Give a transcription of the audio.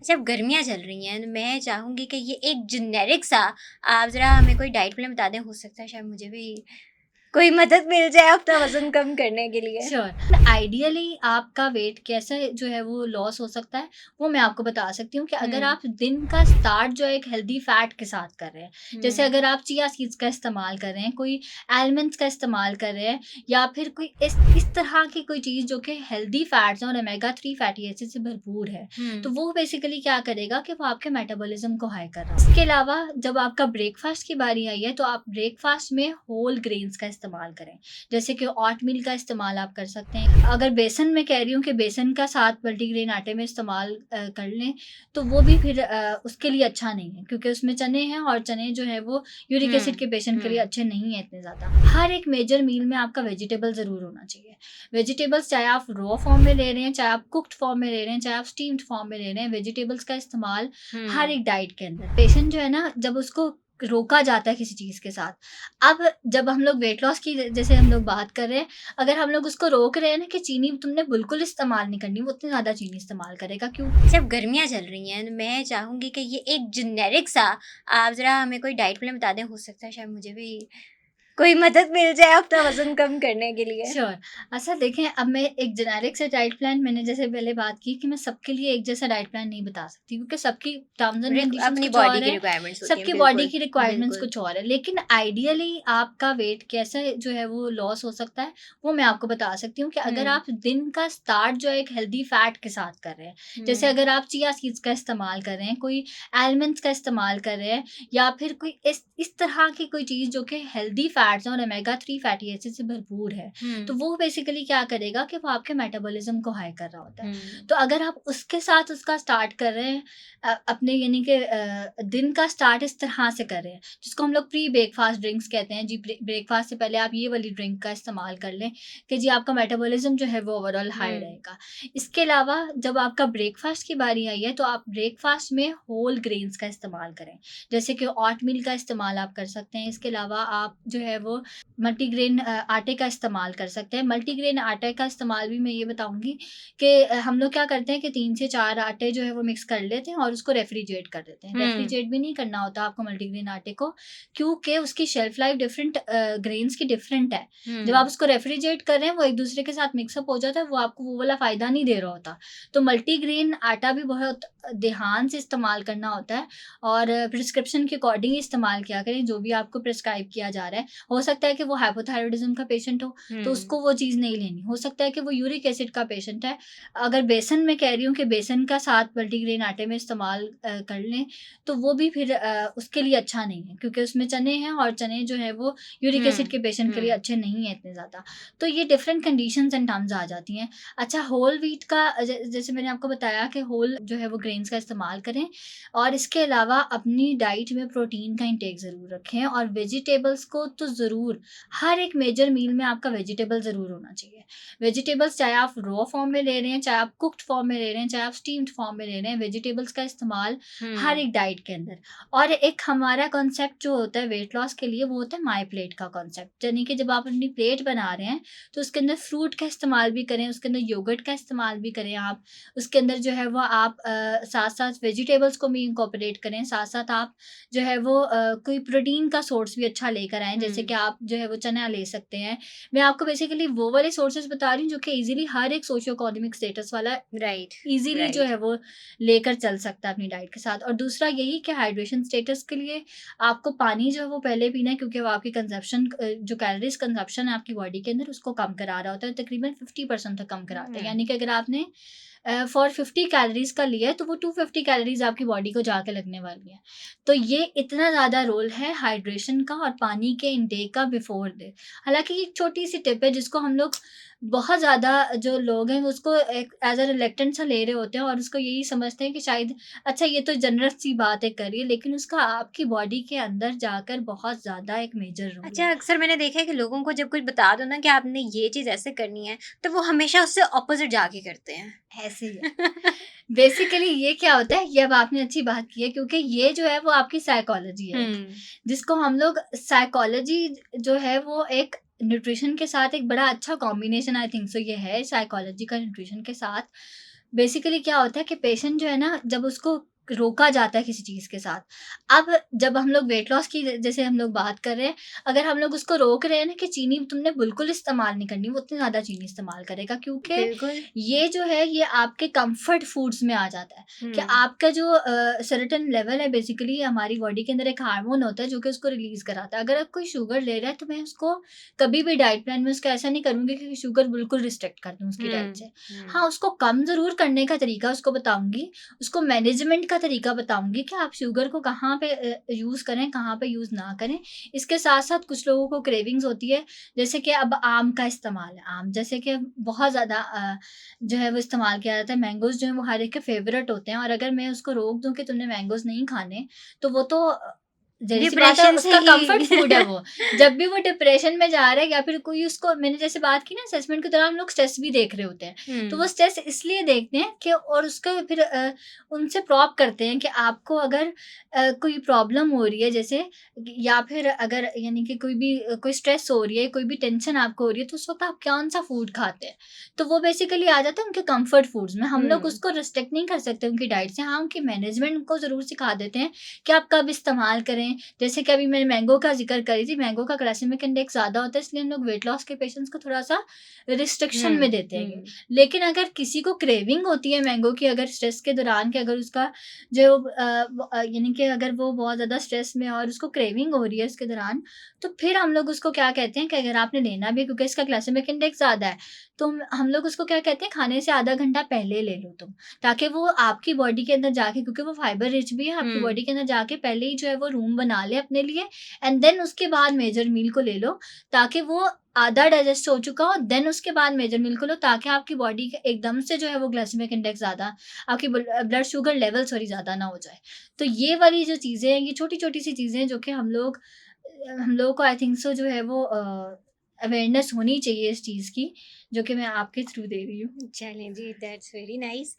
अच्छा, अब गर्मियाँ चल रही हैं, तो मैं चाहूँगी कि ये एक जेनेरिक सा आप ज़रा हमें कोई डाइट प्लान बता दें, हो सकता है शायद मुझे भी कोई मदद मिल जाए अपना वज़न कम करने के लिए। श्योर। आइडियली आपका वेट कैसे जो है वो लॉस हो सकता है, वो मैं आपको बता सकती हूँ कि अगर हुँ, आप दिन का स्टार्ट जो है एक हेल्दी फैट के साथ कर रहे हैं, जैसे हुँ, अगर आप चिया सीड्स का इस्तेमाल कर रहे हैं, कोई एलमंड्स का इस्तेमाल कर रहे हैं, या फिर कोई इस तरह की कोई चीज़ जो कि हेल्दी फैट्स हैं और ओमेगा 3 फैटी एसिड से भरपूर है, तो हुँ, वो बेसिकली क्या करेगा कि वो आपके मेटाबॉलिज्म को हाई कर रहा है। इसके अलावा जब आपका ब्रेकफास्ट की बारी आई है, तो आप ब्रेकफास्ट में होल ग्रेन्स का इस्तेमाल करें। जैसे कि ओटमील का इस्तेमाल आप कर सकते हैं। अगर बेसन मैं कह रही हूँ कि बेसन का साथ मल्टीग्रेन आटे में इस्तेमाल कर लें, तो वो भी फिर उसके लिए अच्छा नहीं है, क्योंकि उसमें चने हैं और चने जो है वो यूरिक एसिड हुँ, के पेशेंट के लिए हुँ, अच्छे नहीं हैं इतने ज़्यादा। हर एक मेजर मील में आपका वेजिटेबल ज़रूर होना चाहिए। वेजिटेबल्स चाहे आप रॉ फॉर्म में ले रहे हैं, चाहे आप कुक्ड फॉर्म में ले रहे हैं, चाहे आप स्टीम्ड फॉर्म में ले रहे हैं, वेजिटेबल्स का इस्तेमाल हर हुँ। एक डाइट के अंदर। पेशेंट जो है ना, जब उसको रोका जाता है किसी चीज़ के साथ, अब जब हम लोग वेट लॉस की जैसे हम लोग बात कर रहे हैं, अगर हम लोग उसको रोक रहे हैं ना कि चीनी तुमने बिल्कुल इस्तेमाल नहीं करनी, वो उतनी ज़्यादा चीनी इस्तेमाल करेगा, क्यों? जब गर्मियाँ चल रही हैं, तो मैं चाहूँगी कि ये एक जेनेरिक सा आप ज़रा हमें कोई डाइट प्लान बता दें, हो सकता है शायद मुझे भी कोई मदद मिल जाए अपना वज़न कम करने के लिए। श्योर। अच्छा देखें, अब मैं एक जेनेरिक सा डाइट प्लान, मैंने जैसे पहले बात की कि मैं सबके लिए एक जैसा डाइट प्लान नहीं बता सकती, क्योंकि सबकी टर्म्स एंड कंडीशंस अपनी कुछ बॉडी और की है, रिक्वायरमेंट्स होती हैं, सबकी बॉडी बिल्कुल, की रिक्वायरमेंट्स बिल्कुल। कुछ और है। लेकिन आइडियली आपका वेट कैसे जो है वो लॉस हो सकता है, वो मैं आपको बता सकती हूँ कि अगर हुँ, आप दिन का स्टार्ट जो है एक हेल्दी फैट के साथ कर रहे हैं, जैसे हुँ, अगर आप चिया सीड्स का इस्तेमाल कर रहे हैं, कोई एलमंड्स का इस्तेमाल कर रहे हैं, या फिर कोई इस तरह की कोई चीज़ जो कि हेल्दी फैट्स हैं और ओमेगा 3 फैटी एसिड से भरपूर है, तो हुँ, वो बेसिकली क्या करेगा कि वो आपके मेटाबॉलिज्म को हाई कर रहा होता है। हुँ, तो अगर आप उसके साथ उसका स्टार्ट कर रहे हैं, अपने यानी कि दिन का स्टार्ट इस तरह से कर रहे हैं, जिसको हम लोग प्री ब्रेकफास्ट ड्रिंक्स कहते हैं जी। ब्रेकफास्ट से पहले आप ये वाली ड्रिंक का इस्तेमाल कर लें कि जी आपका मेटाबॉलिज्म जो है वो ओवरऑल हाई हुँ, रहेगा। इसके अलावा जब आपका ब्रेकफास्ट की बारी आई है, तो आप ब्रेकफास्ट में होल ग्रेन्स का इस्तेमाल करें, जैसे कि ओटमील का इस्तेमाल आप कर सकते हैं। इसके अलावा आप जो है वो मल्टीग्रेन आटे का इस्तेमाल कर सकते हैं। मल्टीग्रेन आटे का इस्तेमाल भी मैं ये बताऊँगी कि हम लोग क्या करते हैं कि 3 से 4 आटे जो है वो मिक्स कर लेते हैं और उसको रेफ्रिजरेट कर देते हैं। हुँ, रेफ्रिजरेट भी नहीं करना होता आपको मल्टीग्रेन आटे को, क्योंकि उसकी शेल्फ लाइफ डिफरेंट ग्रेन्स की डिफरेंट है। जब आप हुँ, उसको रेफ्रिजरेट कर रहे हैं, वो एक-दूसरे के साथ मिक्स अप हो जाता है, वो आपको वो वाला फ़ायदा नहीं दे रहा होता। तो मल्टीग्रेन आटा भी बहुत ध्यान से इस्तेमाल करना होता है, और प्रिस्क्रिप्शन के अकॉर्डिंग ही इस्तेमाल किया करें, जो भी आपको प्रिस्क्राइब किया जा रहा है। हो सकता है कि वो हाइपोथायराइडिज़्म का पेशेंट हो, तो हुँ, उसको वो चीज़ नहीं लेनी। हो सकता है कि वो यूरिक एसिड का पेशेंट है। अगर बेसन मैं कह रही हूँ कि बेसन का साथ मल्टीग्रेन आटे में इस्तेमाल कर लें, तो वो भी फिर उसके लिए अच्छा नहीं है, क्योंकि उसमें चने हैं और चने जो है वो यूरिक एसिड हुँ, के पेशेंट के लिए हुँ, अच्छे नहीं हैं इतने ज़्यादा। तो ये डिफरेंट कंडीशंस एंड टर्म्स आ जाती हैं। अच्छा, होल व्हीट का जैसे मैंने आपको बताया कि होल जो है वो ग्रेन्स का इस्तेमाल करें, और इसके अलावा अपनी डाइट में प्रोटीन का इंटेक ज़रूर रखें, और वेजिटेबल्स को तो ज़रूर, हर एक मेजर मील में आपका वेजिटेबल ज़रूर होना चाहिए। वेजिटेबल्स चाहे आप रॉ फॉर्म में ले रहे हैं, चाहे आप कुक्ड फॉर्म में ले रहे हैं, चाहे आप स्टीम्ड फॉर्म में ले रहे हैं, वेजिटेबल्स का इस्तेमाल हर हुँ, एक डाइट के अंदर। और एक हमारा कॉन्सेप्ट जो होता है वेट लॉस के लिए, वो होता है माई प्लेट का कॉन्सेप्ट, यानी कि जब आप अपनी प्लेट बना रहे हैं, तो उसके अंदर फ्रूट का इस्तेमाल भी करें, उसके अंदर योगर्ट का इस्तेमाल भी करें आप, उसके अंदर जो है वो आप साथ-साथ वेजिटेबल्स को भी इनकॉर्पोरेट करें, साथ-साथ आप जो है वो कोई प्रोटीन का सोर्स भी अच्छा लेकर आएँ, जैसे हुँ, कि आप जो है वो चना ले सकते हैं। मैं आपको बेसिकली वो वाले सोर्सेज़ बता रही हूँ जो कि ईज़िली हर एक सोशियो इकोनॉमिक स्टेटस वाला राइट, ईज़िली जो राइट, है वो लेकर चल सकता है अपनी डाइट के साथ। और दूसरा यही कि हाइड्रेशन स्टेटस के लिए आपको पानी जो है वो पहले पीना है, क्योंकि वो आपकी कंज़प्शन जो कैलोरीज़ कंज़प्शन है आपकी बॉडी के अंदर, उसको कम करा रहा होता है, तकरीबन 50% तक कम कराता है। हुँ, यानी कि अगर आपने फॉर 50 कैलोरीज़ का लिया है, तो वो 250 कैलोरीज़ आपकी बॉडी को जाके लगने वाली है। तो ये इतना ज़्यादा रोल है हाइड्रेशन का और पानी के इंटेक का बिफ़ोर डे। हालाँकि ये एक छोटी-सी टिप है जिसको हम लोग बहुत ज़्यादा, जो लोग हैं उसको एक एज़ अ रिलेक्टेंट सा ले रहे होते हैं, और उसको यही समझते हैं कि शायद अच्छा ये तो जनरल सी बात है करिए, लेकिन उसका आपकी बॉडी के अंदर जाकर बहुत ज़्यादा एक मेजर रोल अच्छा, है। अक्सर मैंने देखा है कि लोगों को जब कुछ बता दो ना कि आपने ये चीज़ ऐसे करनी है, तो वो हमेशा उससे ऑपोज़िट जाके करते हैं। ऐसे ही है। बेसिकली ये क्या होता है, ये अब आपने अच्छी बात की है, क्योंकि ये जो है वो आपकी साइकोलॉजी है एक, हुँ, जिसको हम लोग साइकोलॉजी जो है वो एक न्यूट्रिशन के साथ एक बड़ा अच्छा कॉम्बिनेशन आई थिंक सो ये है साइकोलॉजी का न्यूट्रिशन के साथ। बेसिकली क्या होता है कि पेशेंट जो है ना, जब उसको रोका जाता है किसी चीज़ के साथ, अब जब हम लोग वेट लॉस की जैसे हम लोग बात कर रहे हैं, अगर हम लोग उसको रोक रहे हैं ना कि चीनी तुमने बिल्कुल इस्तेमाल नहीं करनी, वो उतनी ज़्यादा चीनी इस्तेमाल करेगा, क्योंकि बिल्कुल। ये जो है ये आपके कंफर्ट फूड्स में आ जाता है कि आपका जो सर्टेन लेवल है, बेसिकली हमारी बॉडी के अंदर एक हार्मोन होता है जो कि उसको रिलीज कराता है। अगर आप कोई शुगर ले रहा है तो मैं उसको कभी भी डाइट प्लान में उसका ऐसा नहीं करूँगी कि शुगर बिल्कुल रिस्ट्रिक्ट कर दूँ उसकी डाइट से। हाँ, उसको कम ज़रूर करने का तरीका उसको बताऊँगी, उसको मैनेजमेंट का तरीका बताऊँगी कि आप शुगर को कहाँ पे यूज़ करें, कहाँ पे यूज़ ना करें। इसके साथ-साथ कुछ लोगों को क्रेविंग्स होती है, जैसे कि अब आम का इस्तेमाल है। आम जैसे कि बहुत ज़्यादा जो है वो इस्तेमाल किया जाता है। मैंगोज़ जो है वो हर एक के फ़ेवरेट होते हैं, और अगर मैं उसको रोक दूँ कि तुमने मैंगोज़ नहीं खाने, तो वो तो ज़ाहिर-सी बात है, डिप्रेशन से उसका कम्फर्ट ही। फूड है वो। जब भी वो डिप्रेशन में जा रहा है या फिर कोई उसको, मैंने जैसे बात की ना, असेसमेंट के दौरान हम लोग स्ट्रेस भी देख रहे होते हैं। तो वो स्ट्रेस इसलिए देखते हैं कि, और उसका फिर उनसे प्रोब करते हैं कि आपको अगर कोई प्रॉब्लम हो रही है जैसे, या फिर अगर यानी कि कोई स्ट्रेस हो रही है, कोई भी टेंशन आपको हो रही है, तो उस वक़्त आप कौन-सा फूड खाते हैं? तो वो बेसिकली आ जाता है उनके कम्फर्ट फूड्स में। हम लोग उसको रिस्ट्रिक्ट नहीं कर सकते उनकी डाइट से। हाँ, उनकी मैनेजमेंट को ज़रूर सिखा देते हैं कि आप कब इस्तेमाल करें। जैसे कि अभी मैंने मैंगो का ज़िक्र करी थी, मैंगो का ग्लाइसेमिक इंडेक्स ज़्यादा होता है, इसलिए हम लोग वेट लॉस के पेशेंट्स को थोड़ा-सा रिस्ट्रिक्शन में देते हैं। लेकिन अगर किसी को क्रेविंग होती है मैंगो की, अगर स्ट्रेस के दौरान, कि अगर उसका जो यानी कि अगर वो बहुत ज़्यादा स्ट्रेस में है और उसको क्रेविंग हो रही है इसके दौरान, तो फिर हम लोग उसको क्या कहते हैं कि अगर आपने लेना भी है, क्योंकि इसका ग्लाइसेमिक इंडेक्स ज़्यादा है, तो हम लोग उसको क्या कहते हैं, खाने से आधा घंटा पहले ले लो तुम, ताकि वो आपकी बॉडी के अंदर जाके, क्योंकि वो फाइबर रिच भी है, आपकी बॉडी के अंदर जाके पहले ही जो है वो रूम बना ले अपने लिए, एंड देन उसके बाद मेजर मील को ले लो, ताकि वो आधा डाइजेस्ट हो चुका हो, देन उसके बाद मेजर मील को लो, ताकि आपकी बॉडी का एकदम से जो है वो ग्लाइसेमिक इंडेक्स ज़्यादा, आपकी ब्लड शुगर लेवल सॉरी ज़्यादा ना हो जाए। तो ये वाली जो चीज़ें हैं, ये छोटी-छोटी सी चीज़ें हैं जो कि हम लोगों को आई थिंक सो जो है वो अवेयरनेस होनी चाहिए इस चीज़ की, जो कि मैं आपके थ्रू दे रही हूँ। चलें जी, दैट्स वेरी नाइस।